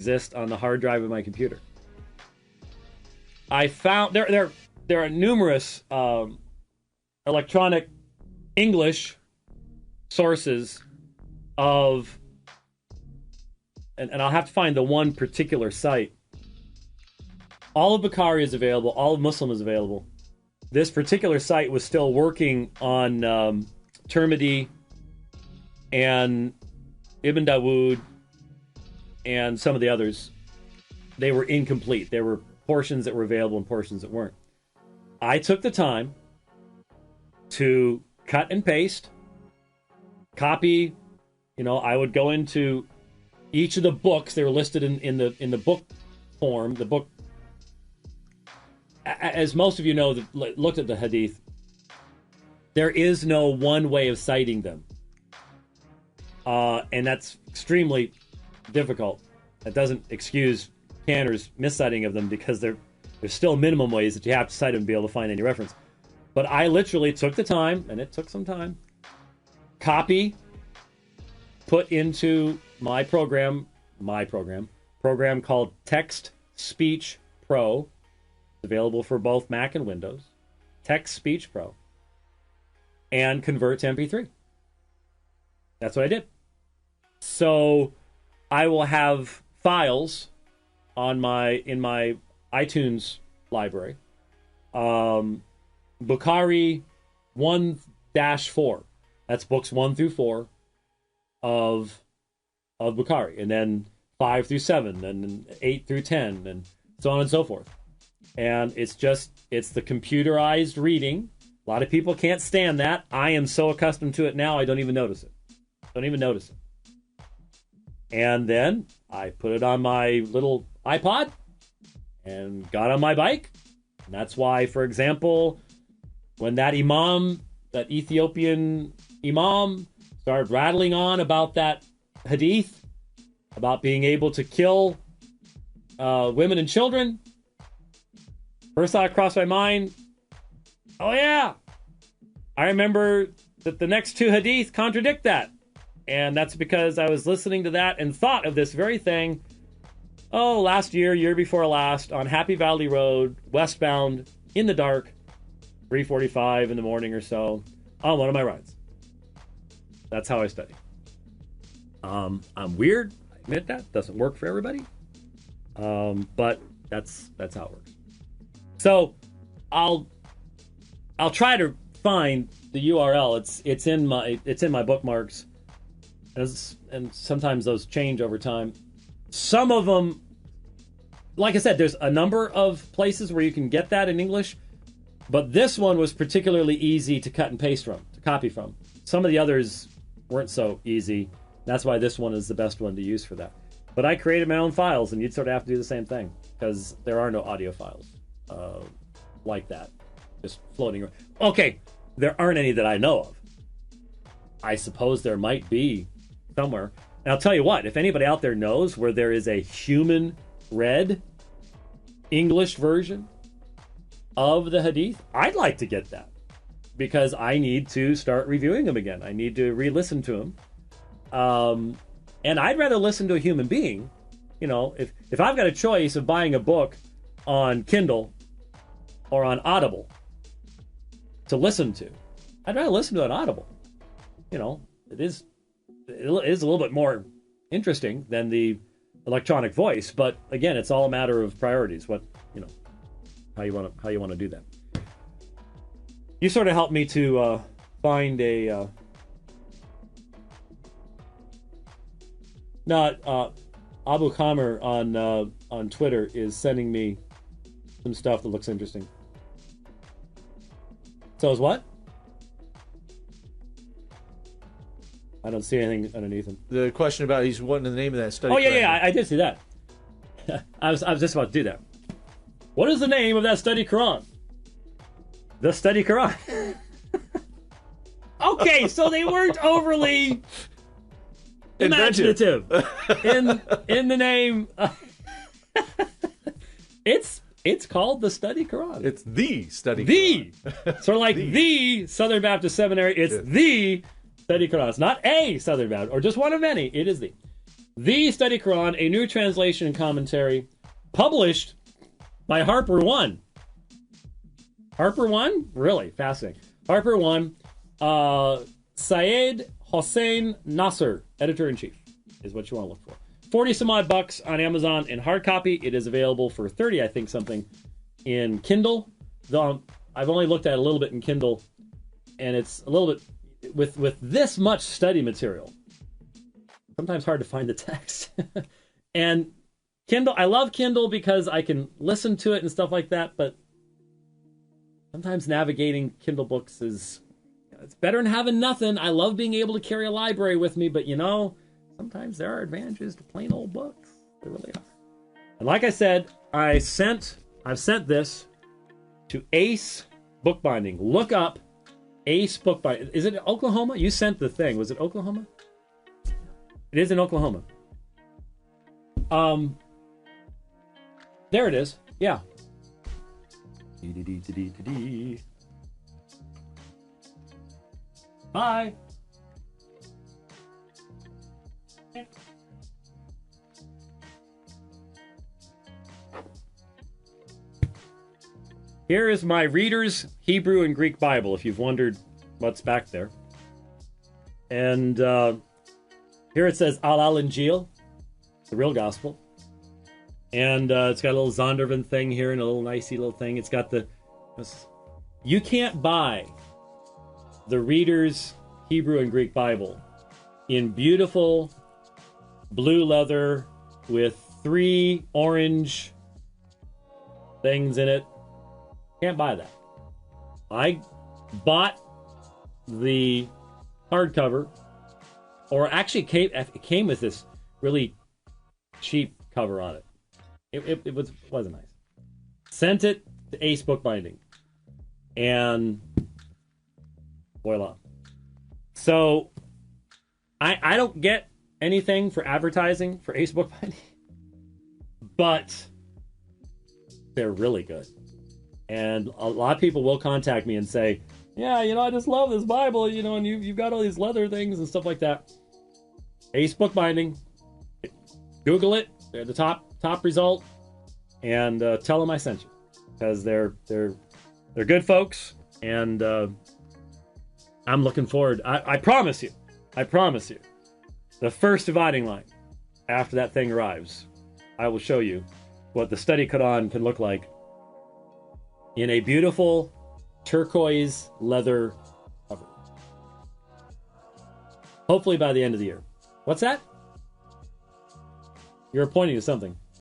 exist on the hard drive of my computer. I found there are numerous electronic English sources of, and I'll have to find the one particular site. All of Bukhari is available. All of Muslim is available. This particular site was still working on Tirmidhi and Ibn Dawood and some of the others. They were incomplete. There were portions that were available and portions that weren't. I took the time to cut and paste, copy. I would go into each of the books. They were listed in the book form. The book, as most of you know that looked at the hadith, there is no one way of citing them. And that's extremely difficult. That doesn't excuse Cantor's misciting of them, because there's still minimum ways that you have to cite them to be able to find any reference. But I literally took the time, and it took some time, copy, put into my program called Text Speech Pro. It's available for both Mac and Windows. Text Speech Pro. And convert to MP3. That's what I did. So I will have files in my iTunes library. Bukhari 1-4. That's books 1 through 4 of Bukhari, and then 5 through 7, and 8 through 10, and so on and so forth. And it's the computerized reading. A lot of people can't stand that. I am so accustomed to it now, I don't even notice it. And then I put it on my little iPod and got on my bike. And that's why, for example, when that Ethiopian imam, started rattling on about that hadith, about being able to kill women and children, first thought crossed my mind, oh yeah, I remember that the next two hadith contradict that. And that's because I was listening to that and thought of this very thing, last year before last, on Happy Valley Road, westbound, in the dark, 3:45 in the morning or so, on one of my rides. That's how I study. I'm weird, I admit that. Doesn't work for everybody. But that's how it works. So I'll try to find the URL. It's in my bookmarks. And sometimes those change over time. Some of them, like I said, there's a number of places where you can get that in English, but this one was particularly easy to cut and paste from, to copy from. Some of the others weren't so easy. That's why this one is the best one to use for that. But I created my own files, and you'd sort of have to do the same thing, because there are no audio files like that, just floating around. Okay, there aren't any that I know of. I suppose there might be somewhere. And I'll tell you what, if anybody out there knows where there is a human-read English version of the Hadith, I'd like to get that, because I need to start reviewing them again. I need to re-listen to them. And I'd rather listen to a human being. If I've got a choice of buying a book on Kindle or on Audible to listen to, I'd rather listen to an Audible. It is a little bit more interesting than the electronic voice, but again, it's all a matter of priorities. How you want to do that. You sort of helped me to find a Abu Khamer on Twitter is sending me some stuff that looks interesting. So is what? I don't see anything underneath him. The question about he's wanting the name of that study. Oh yeah, I did see that. I was just about to do that. What is the name of that study Quran? The study Quran. Okay, so they weren't overly imaginative in the name. It's called the study Quran. It's the study Quran. Sort of like the Southern Baptist Seminary. It's the study Quran. It's not a Southern Baptist or just one of many. It is The Study Quran, a new translation and commentary, published by Harper One. Harper One? Really fascinating. Harper One. Syed Hossein Nasser, editor-in-chief, is what you want to look for. 40 some odd bucks on Amazon in hard copy. It is available for 30, I think, something in Kindle. Though I've only looked at it a little bit in Kindle, and it's a little bit with this much study material. Sometimes hard to find the text. And Kindle, I love Kindle because I can listen to it and stuff like that, but sometimes navigating Kindle books is, it's better than having nothing. I love being able to carry a library with me, but sometimes there are advantages to plain old books. There really are. And like I said, I've sent this to Ace Bookbinding. Look up Ace Bookbinding. Is it Oklahoma? You sent the thing. Was it Oklahoma? It is in Oklahoma. There it is. Yeah. Bye. Here is my Reader's Hebrew and Greek Bible, if you've wondered what's back there. And here it says Al-Injil, the real gospel. And it's got a little Zondervan thing here and a little nicey little thing. It's got you can't buy the Reader's Hebrew and Greek Bible in beautiful blue leather with 3 orange things in it. Can't buy that. I bought the hardcover, or actually it came with this really cheap cover on it. It wasn't nice. Sent it to Ace Bookbinding, and voila. So I don't get anything for advertising for Ace Bookbinding, but they're really good. And a lot of people will contact me and say, yeah, I just love this Bible, and you've got all these leather things and stuff like that. Ace Bookbinding. Google it. They're the top result. And tell them I sent you. Because they're good folks. And I'm looking forward. I promise you. The first dividing line after that thing arrives, I will show you what the Study Quran can look like in a beautiful turquoise leather cover. Hopefully by the end of the year. What's that? You're pointing to something.